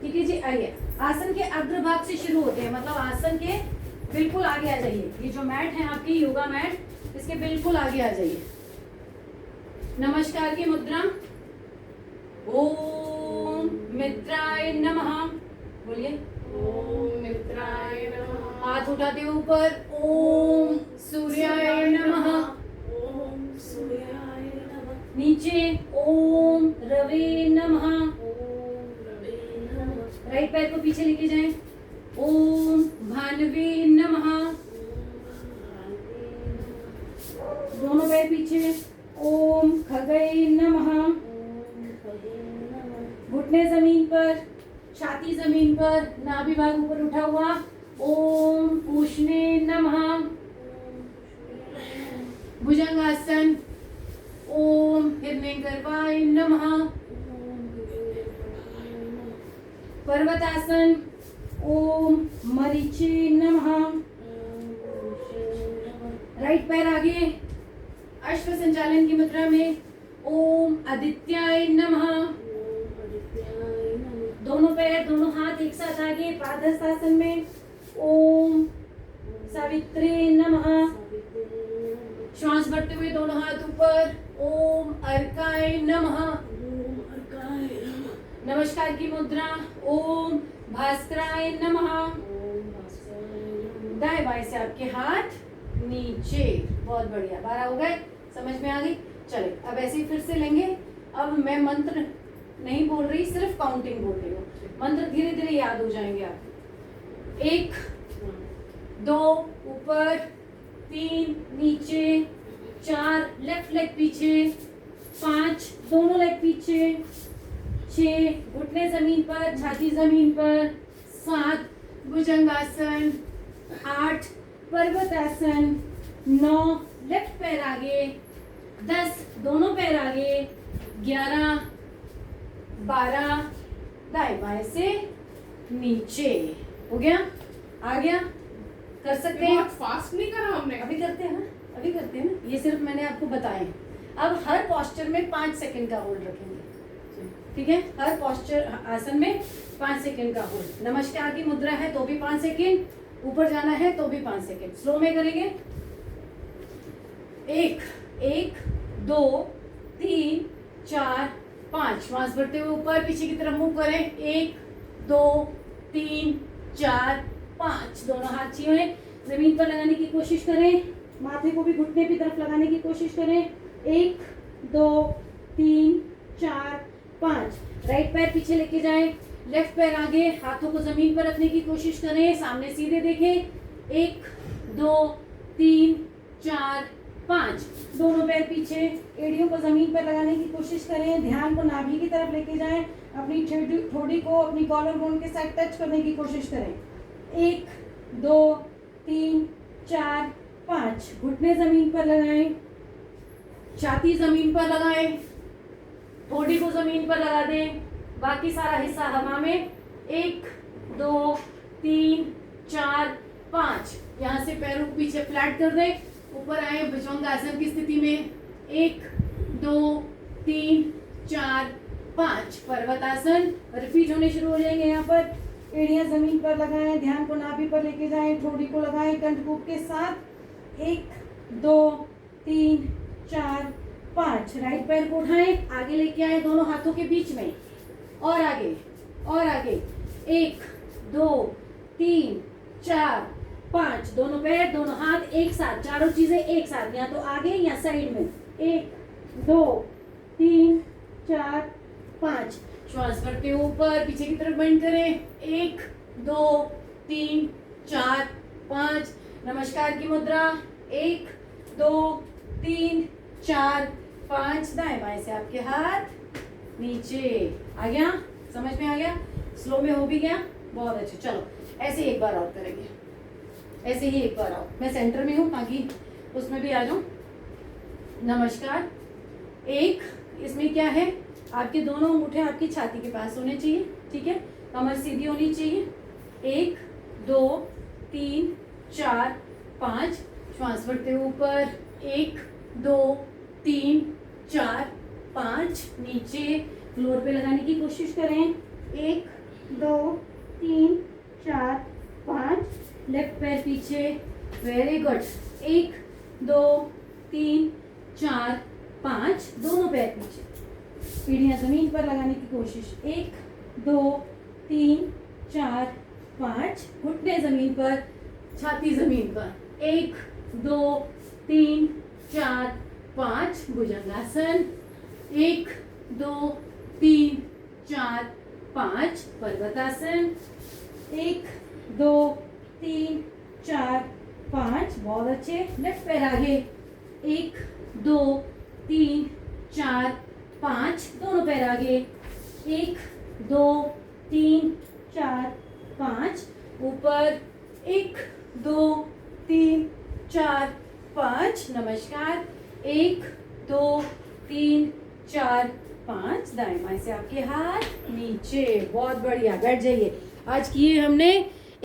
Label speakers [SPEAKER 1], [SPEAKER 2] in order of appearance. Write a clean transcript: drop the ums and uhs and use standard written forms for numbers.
[SPEAKER 1] ठीक है जी। आइए, आसन के अग्रभाग से शुरू होते हैं, मतलब आसन के बिल्कुल आगे आ जाइए। ये जो मैट है आपकी योगा मैट, इसके बिल्कुल आगे आ जाइए। नमस्कार की मुद्रा। ओम मित्राय नमः। बोलिए
[SPEAKER 2] ओम मित्राय नमः।
[SPEAKER 1] हाथ उठाते हुए ऊपर। ओम सूर्याय नमः।
[SPEAKER 2] ओम सूर्याय नमः।
[SPEAKER 1] नीचे ओम रवे नमः।
[SPEAKER 2] ओम रवे नमः।
[SPEAKER 1] राइट पैर को पीछे लेके जाएं। ओम भानवे नमः। दोनों पैर पीछे। ओम खगय नमः। घुटने जमीन पर, छाती जमीन पर, नाभि भाग ऊपर उठा हुआ। ओम पूषणे नमः। भुजंगासन। ओम हिरण्यगर्भाय नमः। पर्वतासन। ओम मरीचे नमः। राइट पैर आगे अश्व संचालन की मुद्रा में। ओम आदित्याय नमः। दोनों पैर, दोनों हाथ एक साथ आगे पादहस्तासन में। ओम सावित्रे नमः। श्वास भरते हुए दोनों हाथ ऊपर। ओम अर्काय नमः। नमस्कार की मुद्रा। ओम भास्कराय नमः। दाएं बाएं से आपके हाथ नीचे। बहुत बढ़िया, 12 हो गए, समझ में आ गई। चले, अब ऐसे ही फिर से लेंगे। अब मैं मंत्र नहीं बोल रही, सिर्फ काउंटिंग बोल रही हूँ। मंत्र धीरे धीरे याद हो जाएंगे आप। 1 2 ऊपर, 3 नीचे, 4 लेफ्ट लेग पीछे, 5 दोनों लेग पीछे, 6 घुटने जमीन पर, छाती जमीन पर, 7 भुजंगासन, 8 पर्वतासन, 9 लेफ्ट पैर आगे, 10 दोनों पैर आगे, 11 12 दाएं बाएं से नीचे। हो गया? आ गया? कर सकते हैं?
[SPEAKER 2] बहुत फास्ट नहीं करा हमने।
[SPEAKER 1] अभी करते हैं ना, अभी करते हैं ना, ये सिर्फ मैंने आपको बताए। अब हर पोस्चर में 5 सेकंड का होल्ड रखेंगे, ठीक है? हर पोस्चर आसन में 5 सेकंड का होल्ड। नमस्कार की मुद्रा है तो भी 5 सेकंड, ऊपर जाना है तो भी 5 सेकंड। स्लो में करेंगे। 1 2 3 4 5। श्वास भरते हुए ऊपर, पीछे की तरफ मूव करें। 1 2 3 4 5। दोनों हाथ छुए जमीन पर लगाने की कोशिश करें। माथे को भी घुटने की तरफ लगाने की कोशिश करें। 1 2 3 4 5। राइट पैर पीछे लेके जाएं, लेफ्ट पैर आगे, हाथों को जमीन पर रखने की कोशिश करें, सामने सीधे देखें। 1 2 3 4 5। दोनों पैर पीछे, एड़ियों को जमीन पर लगाने की कोशिश करें। ध्यान को नाभि की तरफ लेके जाएं। अपनी ठोड़ी को अपनी कॉलर बोन के साथ टच करने की कोशिश करें। 1 2 3 4 5। घुटने जमीन पर लगाएं, छाती जमीन पर लगाएं, ठोड़ी को जमीन पर लगा दें, बाकी सारा हिस्सा हवा में। 1 2 3 4 5। यहाँ से पैरों को पीछे फ्लैट कर दें, ऊपर आए भुजंगासन की स्थिति में। 1 2 3 4 5। पर्वतासन रिपीट होने शुरू हो जाएंगे। यहाँ पर एड़ियां जमीन पर लगाएं, ध्यान को नाभि पर लेके जाएं, ठोड़ी को लगाएं कंठकूप के साथ। 1 2 3 4 5। राइट पैर को उठाएं, आगे लेके आए दोनों हाथों के बीच में, और आगे और आगे। 1 2 3 4 5। दोनों पैर, दोनों हाथ एक साथ, चारों चीजें एक साथ, या तो आगे या साइड में। 1 2 3 4 5। श्वास भरते ऊपर, पीछे की तरफ बेंड करें। 1 2 3 4 5। नमस्कार की मुद्रा। 1 2 3 4 5। दाएं बाएं से आपके हाथ नीचे। आ गया? समझ में आ गया? स्लो में हो भी गया? बहुत अच्छे। चलो ऐसे एक बार और करेंगे, ऐसे ही एक बार आओ। मैं सेंटर में हूँ ताकि उसमें भी आ जाऊं। नमस्कार। 1, इसमें क्या है, आपके दोनों अंगूठे आपकी छाती के पास होने चाहिए, ठीक है? कमर सीधी होनी चाहिए। 1 2 3 4 5। श्वास भरते हुए ऊपर। 1 2 3 4 5। नीचे फ्लोर पे लगाने की कोशिश करें। 1 2 3 4 5 लेफ्ट पैर पीछे वेरी गुड 1 2 3 4 5 दोनों पैर पीछे पीढ़ियां जमीन पर लगाने की कोशिश 1 2 3 4 5 घुटने जमीन पर छाती जमीन पर 1 2 3 4 5 भुजंगासन 1 2 3 4 5 पर्वतासन 1 2 3 4 5 बहुत अच्छे लेफ्ट पैर आगे 1 2 3 4 5 दोनों पैर आगे 1 2 3 4 5 ऊपर 1 2 3 4 5 नमस्कार 1 2 3 4 5 दाएं बाएं से आपके हाथ नीचे बहुत बढ़िया बैठ जाइए आज किए हमने